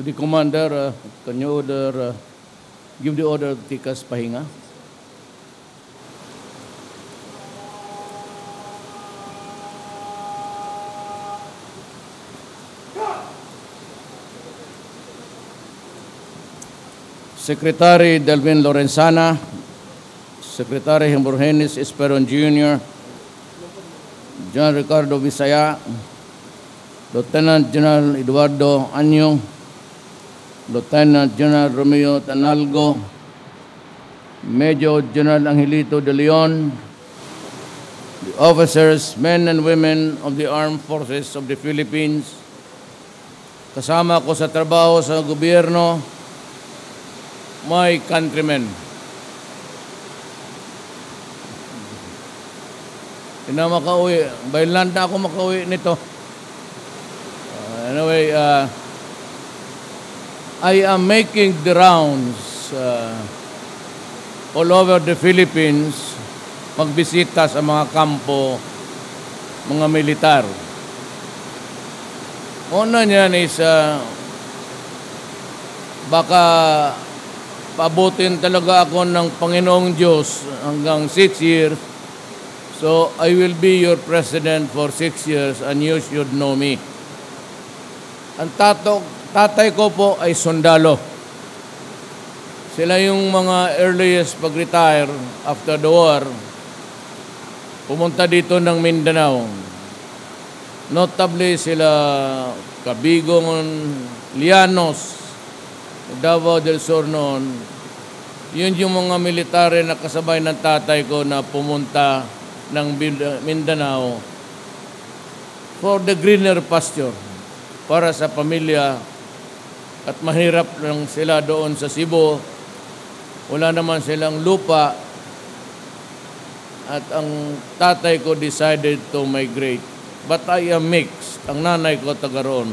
To the commander, can you give the order to take us pahinga? Secretary Delvin Lorenzana, Secretary Himborgenes Esperon Jr., John Ricardo Visaya, Lieutenant General Eduardo Anyo, Lieutenant General Romeo Tanalgo, Major General Angelito de Leon, the officers, men and women of the Armed Forces of the Philippines, kasama ko sa trabaho sa gobyerno, my countrymen. Hindi na makauwi. By land na ako makauwi nito. Anyway, I am making the rounds all over the Philippines, magbisita sa mga kampo, mga militar. Una niyan is baka paabutin talaga ako ng Panginoong Diyos hanggang 6 years. So, I will be your president for 6 years and you should know me. Ang tatay ko po ay sundalo. Sila yung mga earliest pag-retire after the war. Pumunta dito ng Mindanao. Notably sila Cabigong Lianos, Davao del Sur noon. Yun yung mga military na kasabay ng tatay ko na pumunta ng Mindanao for the greener pasture, para sa pamilya, at mahirap lang sila doon sa Cebu. Wala naman silang lupa at ang tatay ko decided to migrate. But I am mixed. Ang nanay ko taga roon.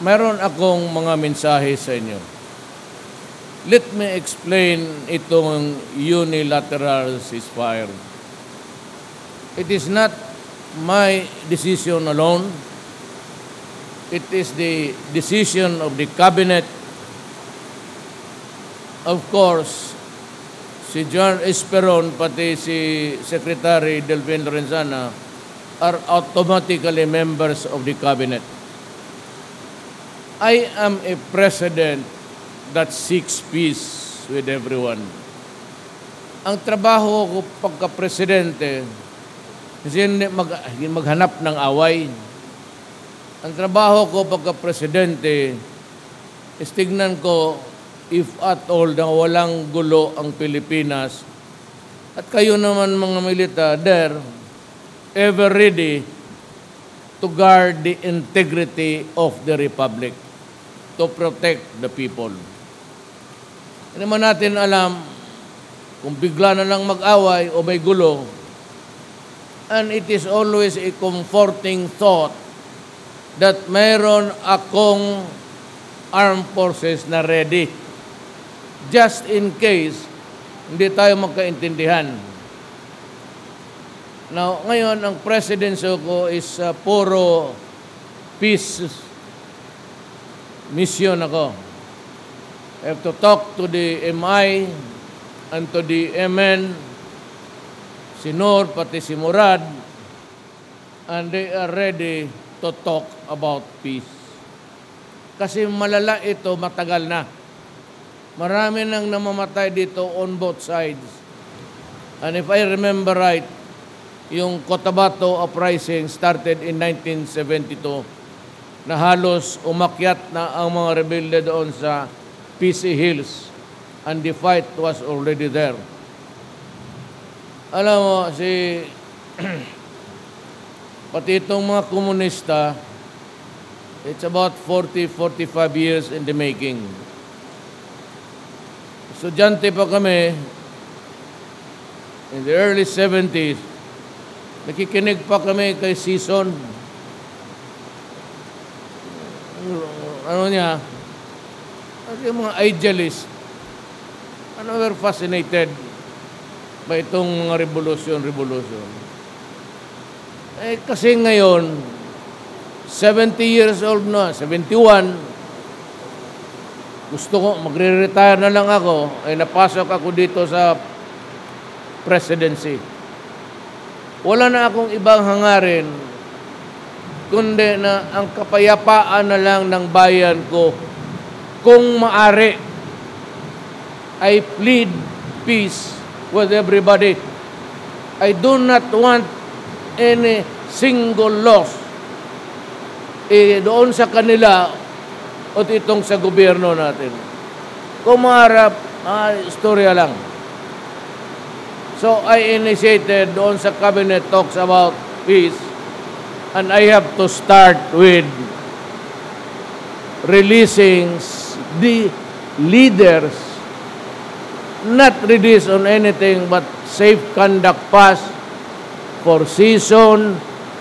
Meron akong mga mensahe sa inyo. Let me explain itong unilateral ceasefire. It is not my decision alone. It is the decision of the cabinet. Of course, si John Esperon pati si Secretary Delvin Lorenzana are automatically members of the cabinet. I am a president that seeks peace with everyone. Ang trabaho ko pagka-presidente, kasi hindi maghanap ng away. Ang trabaho ko pagka-presidente, is tignan ko if at all na walang gulo ang Pilipinas. At kayo naman mga militar, there, ever ready to guard the integrity of the Republic, to protect the people. Hindi naman natin alam kung bigla na lang mag-away o may gulo. And it is always a comforting thought that mayroon akong armed forces na ready. Just in case hindi tayo magkaintindihan. Now, ngayon, ang presidency ko is puro peace mission ako. I have to talk to the MI and to the MN, si Noor, pati si Murad, and they are ready to talk about peace. Kasi malala ito, matagal na. Marami nang namamatay dito on both sides. And if I remember right, yung Cotabato uprising started in 1972 na halos umakyat na ang mga rebelde doon sa PC Hills and the fight was already there. Alam mo, pati itong mga komunista, it's about 40-45 years in the making. Estudyante pa kami, in the early 70s, nakikinig pa kami kay Season. Ano niya? Yung mga idealists, we're fascinated by itong mga revolution. Eh, kasi ngayon, 70 years old na, 71, gusto ko, magre-retire na lang ako, ay napasok ako dito sa presidency. Wala na akong ibang hangarin, kundi na ang kapayapaan na lang ng bayan ko. Kung maari, I plead peace with everybody. I do not want any single loss doon sa kanila o itong sa gobyerno natin. Kung maharap, istorya lang. So I initiated doon sa cabinet talks about peace, and I have to start with releasing the leaders, not release on anything but safe conduct pass for Season,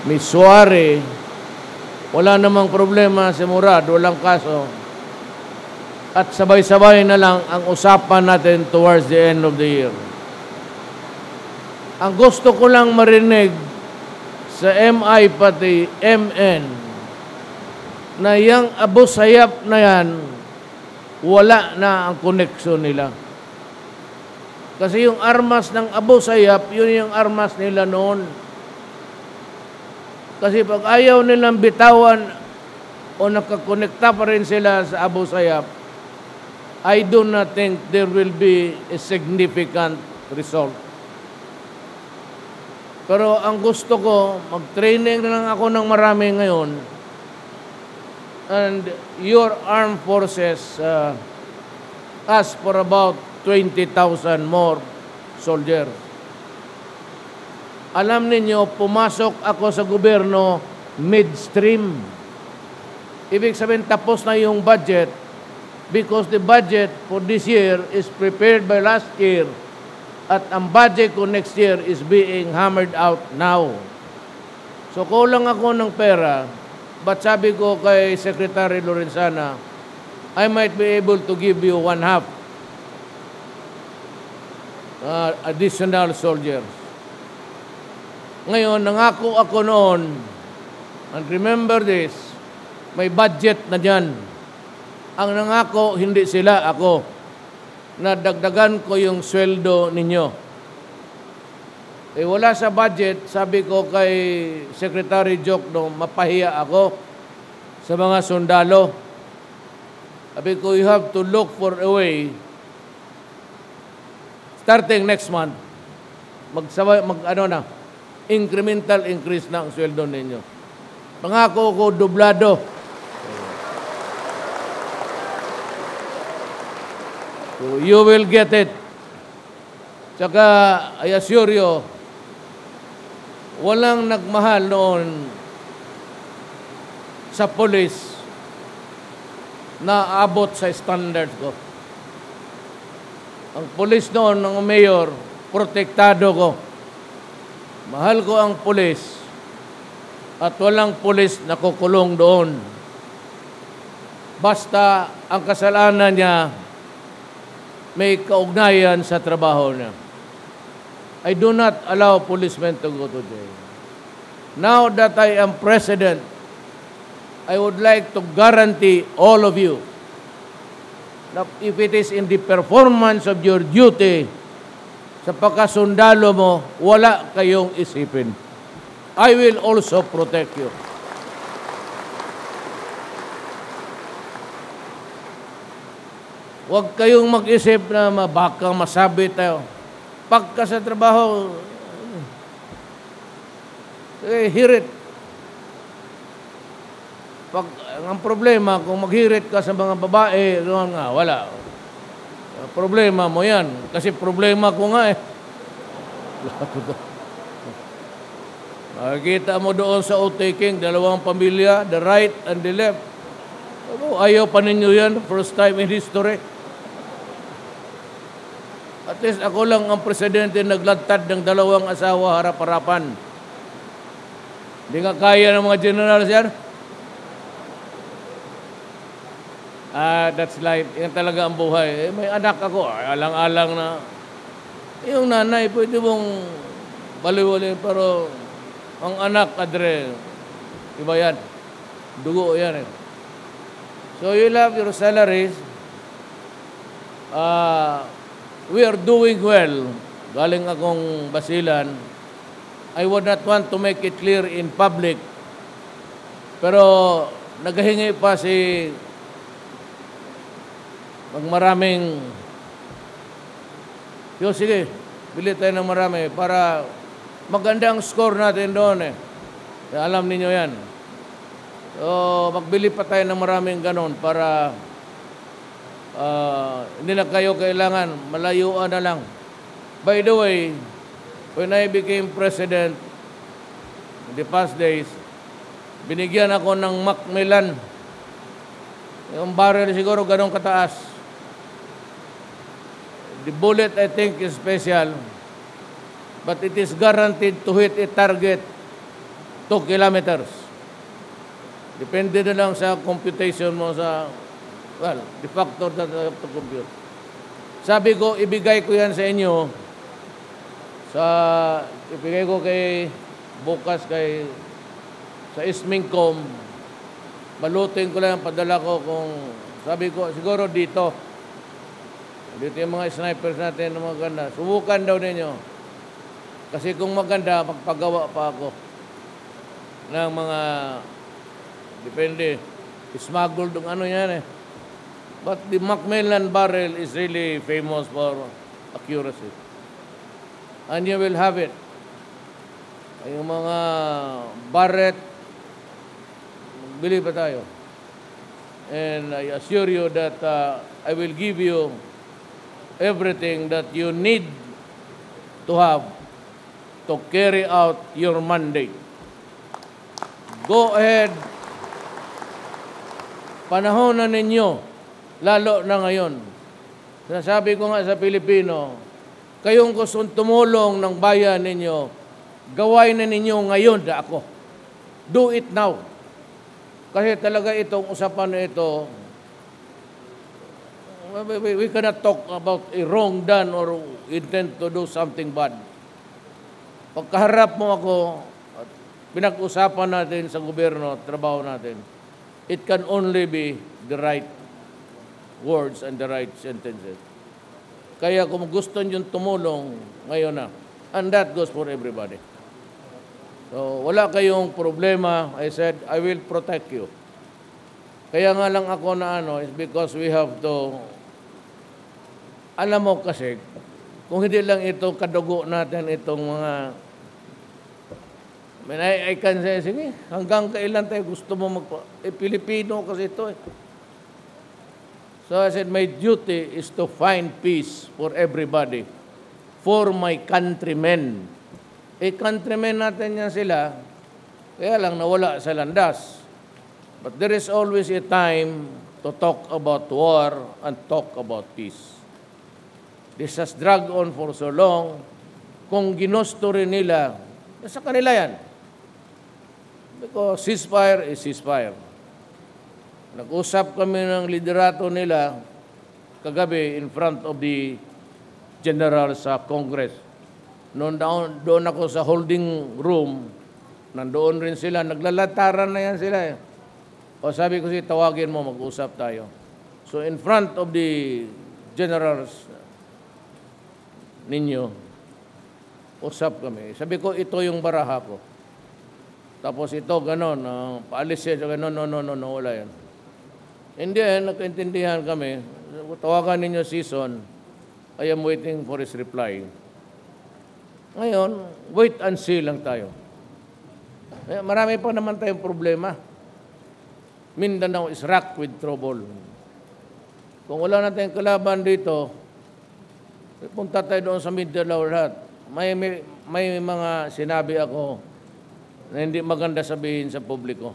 Misuari. Wala namang problema si Murad, walang kaso. At sabay-sabay na lang ang usapan natin towards the end of the year. Ang gusto ko lang marinig sa MI pati MN na yung Abu Sayyaf na yan, wala na ang koneksyon nila. Kasi yung armas ng Abu Sayyaf, yun yung armas nila noon. Kasi pag ayaw nilang bitawan o nakakonekta pa rin sila sa Abu Sayyaf, I do not think there will be a significant result. Pero ang gusto ko, mag-training na lang ako ng marami ngayon, and your armed forces ask for about 20,000 more soldiers. Alam ninyo, pumasok ako sa gobyerno midstream. Ibig sabihin, tapos na yung budget because the budget for this year is prepared by last year at ang budget ko next year is being hammered out now. So, kulang ako ng pera, but sabi ko kay Secretary Lorenzana, I might be able to give you one half additional soldiers. Ngayon, nangako ako noon, and remember this, may budget na dyan. Ang nangako, hindi sila, ako, na dagdagan ko yung sweldo ninyo. Wala sa budget, sabi ko kay Secretary Jokno, mapahiya ako sa mga sundalo. Sabi ko, you have to look for a way, starting next month, incremental increase na ang sweldo ninyo. Pangako ko, dublado. So, you will get it. Tsaka, I assure you, walang nagmahal noon sa police na abot sa standard ko. Ang police noon, ng mayor, protektado ko. Mahal ko ang pulis at walang pulis na kukulong doon. Basta ang kasalanan niya may kaugnayan sa trabaho niya. I do not allow policemen to go to jail. Now that I am president, I would like to guarantee all of you that if it is in the performance of your duty, sa pagkasundalo mo, wala kayong isipin. I will also protect you. Huwag kayong mag-isip na baka masabi tayo. Pagka sa trabaho, hirit. Ang problema, kung maghirit ka sa mga babae, wala. Problema mo yan. Kasi problema ko nga eh. Makikita mo doon sa outtaking, dalawang pamilya, the right and the left. Ayaw pa ninyo yan, first time in history. At least ako lang ang presidente naglantad ng dalawang asawa harap-harapan. Hindi nga kaya ng mga generals yan. That's life. Yan talaga ang buhay. May anak ako, alang-alang na. Yung nanay, pwede mong baliwali, pero ang anak, adre, iba yan. Dugo yan eh. So you'll have your salaries. We are doing well. Galing akong Basilan. I would not want to make it clear in public. Pero naghahingi pa si magmaraming sige, bili tayo ng marami para maganda ang score natin doon eh. Alam niyo yan. So, magbili pa tayo ng maraming ganon para hindi na kayo kailangan, malayuan na lang. By the way, when I became president in the past days, binigyan ako ng Macmillan. Yung barrel siguro ganong kataas. The bullet, I think, is special. But it is guaranteed to hit a target 2 kilometers. Depende na lang sa computation mo sa, well, the factor that I have to compute. Sabi ko, ibigay ko yan sa inyo. Ibigay ko bukas sa Ismingcom. Malutin ko lang, padala ko sabi ko, siguro dito yung mga snipers natin na maganda. Subukan daw ninyo. Kasi kung maganda, magpagawa pa ako ng mga, depende, smuggled ng ano yan eh. But the Macmillan barrel is really famous for accuracy. And you will have it. Yung mga Barrett, bili pa tayo. And I assure you that I will give you everything that you need to have to carry out your mandate. Go ahead. Panahon na ninyo, lalo na ngayon. Sinasabi ko nga sa Pilipino, kayong gustong tumulong ng bayan ninyo, gawain na ninyo ngayon na ako. Do it now. Kasi talaga itong usapan na ito, we cannot talk about a wrong done or intend to do something bad. Pagkaharap mo ako, pinag-usapan natin sa gobyerno, trabaho natin, it can only be the right words and the right sentences. Kaya kung gusto nyo tumulong, ngayon na. And that goes for everybody. So, wala kayong problema. I said, I will protect you. Kaya nga lang ako na is because we have to, alam mo kasi, kung hindi lang ito kadugo natin itong mga, I can say, sige, hanggang kailan tayo gusto mo Pilipino kasi ito eh. So I said, my duty is to find peace for everybody, for my countrymen. Countrymen natin yan sila, kaya lang nawala sa landas. But there is always a time to talk about war and talk about peace. This has dragged on for so long. Kung ginusto rin nila, sa kanila yan. Because ceasefire is ceasefire. Nag-usap kami ng liderato nila kagabi in front of the general sa Congress. Doon ako sa holding room, nandoon rin sila, naglalataran na yan sila eh. O sabi ko tawagin mo, mag-usap tayo. So in front of the generals ninyo, usap kami. Sabi ko, ito yung baraha ko. Tapos ito, ganon, paalis siya, ganon, no, wala yan. Hindi, nagkaintindihan kami. Tawagan ninyo season, I am waiting for his reply. Ngayon, wait and see lang tayo. Marami pa naman tayong problema. Mindanao is racked with trouble. Kung wala na tayong kalaban dito, punta tayo doon sa Mindanao lahat. May mga sinabi ako na hindi maganda sabihin sa publiko.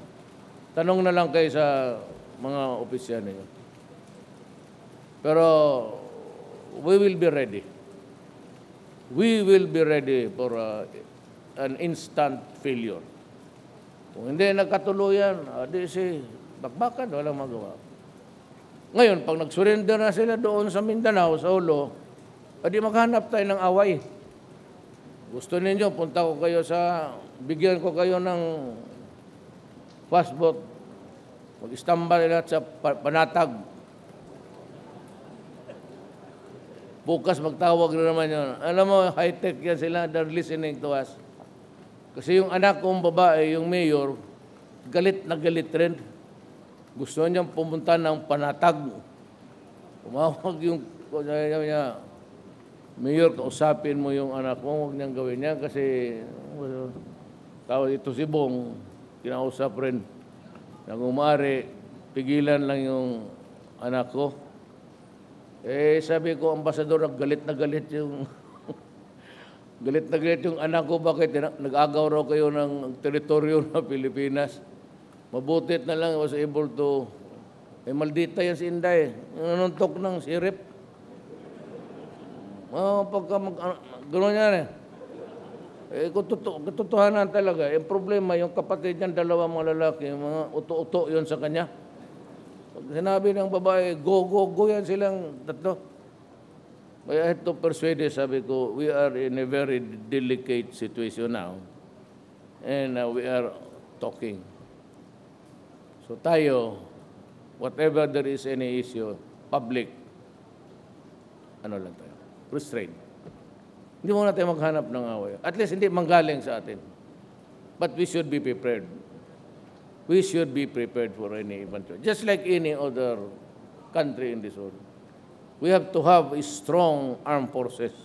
Tanong na lang kayo sa mga opisyan ninyo. Pero we will be ready. We will be ready for an instant failure. Kung hindi nagkatuluyan, bakbakan, walang magawa. Ngayon, pag nag-surrender na sila doon sa Mindanao, sa Ulo, maghanap tayo ng away. Gusto ninyo, punta ko kayo bigyan ko kayo ng passport Mag-istambal na sa panatag. Bukas magtawag na naman yun. Alam mo, high-tech yan sila. They're listening to us. Kasi yung anak kong babae, yung mayor, galit na galit rin. Gusto niyang pumunta ng panatag. Tumawag yung niya, Mayor, kausapin mo yung anak mo, huwag niyang gawin niya kasi tawag ito si Bong, kinausap rin. Nang umari, pigilan lang yung anak ko. Eh, sabi ko, ambasador, galit na galit yung galit na galit yung anak ko. Bakit? Nag-agaw raw kayo ng teritoryo ng Pilipinas. Mabutit na lang, was able to, maldita yan si Inday. Yung nanuntok ng sirip. Pagka gano'n yan katotohanan talaga. Yung problema, yung kapatid niyan, dalawang mga lalaki, yung mga uto-uto yun sa kanya. Pag sinabi ng babae, go yan silang tatlo. I had to persuade her, sabi ko, we are in a very delicate situation now. And we are talking. So tayo, whatever there is any issue, public, ano lang tayo, restraint. Hindi muna tayo maghanap ng away. At least hindi manggaling sa atin. But we should be prepared. We should be prepared for any eventuality. Just like any other country in this world. We have to have a strong armed forces.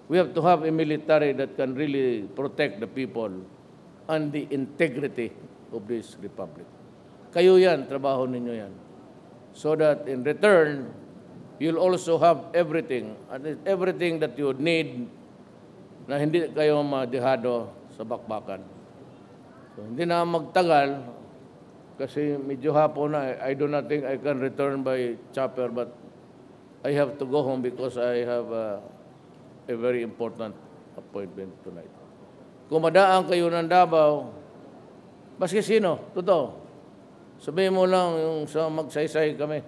We have to have a military that can really protect the people and the integrity of this republic. Kayo yan, trabaho ninyo yan. So that in return, you'll also have everything, everything that you need na hindi kayo madihado sa bakbakan. So, hindi na magtagal kasi medyo hapon na. I do not think I can return by chopper, but I have to go home because I have a very important appointment tonight. Kung madaan kayo ng Davao, maski sino, totoo, sabihin mo lang yung sa magsaysay kami.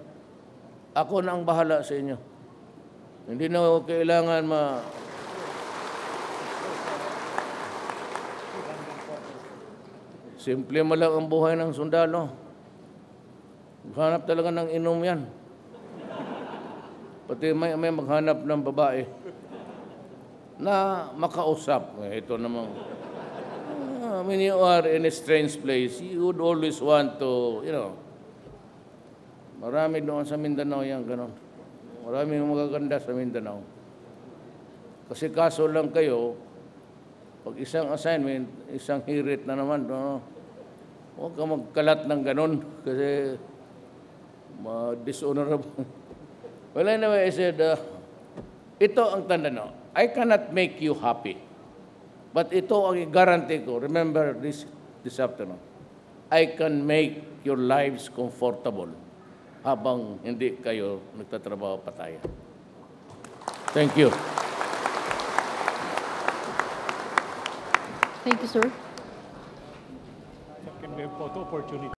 Ako na ang bahala sa inyo. Hindi na ako kailangan simple mo lang ang buhay ng sundalo. Maghanap talaga ng inom yan. Pati may maghanap ng babae na makausap. Ito namang, when you are in a strange place, you would always want to, marami doon sa Mindanao yan, gano'n. Marami magaganda sa Mindanao. Kasi kaso lang kayo, pag isang assignment, isang hirit na naman, huwag ka magkalat ng gano'n kasi dishonorable. Well, anyway, I said, ito ang tanda no. I cannot make you happy. But ito ang guarantee ko. Remember this afternoon. I can make your lives comfortable habang hindi kayo nagtatrabaho patayan. Thank you. Thank you, sir. Second, we have photo opportunity.